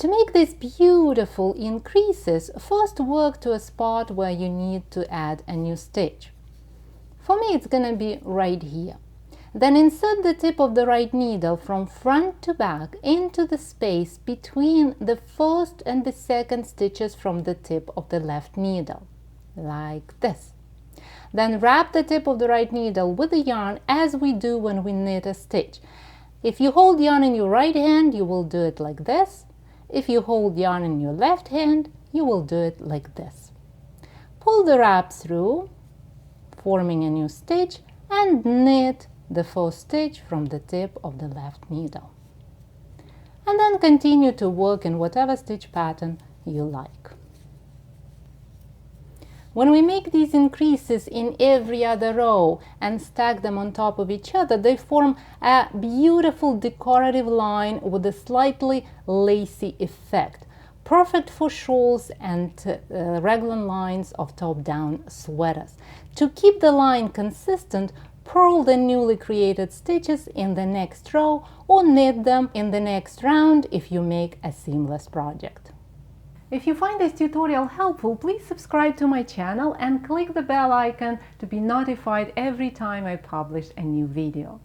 To make these beautiful increases, first work to a spot where you need to add a new stitch. For me, it's gonna be right here. Then insert the tip of the right needle from front to back into the space between the first and the second stitches from the tip of the left needle, like this. Then wrap the tip of the right needle with the yarn as we do when we knit a stitch. If you hold yarn in your right hand, you will do it like this. If you hold yarn in your left hand, you will do it like this. Pull the wrap through, forming a new stitch, and knit the first stitch from the tip of the left needle. And then continue to work in whatever stitch pattern you like. When we make these increases in every other row and stack them on top of each other, they form a beautiful decorative line with a slightly lacy effect, perfect for shawls and raglan lines of top-down sweaters. To keep the line consistent, purl the newly created stitches in the next row or knit them in the next round if you make a seamless project. If you find this tutorial helpful, please subscribe to my channel and click the bell icon to be notified every time I publish a new video.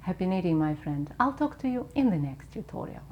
Happy knitting, my friend. I'll talk to you in the next tutorial.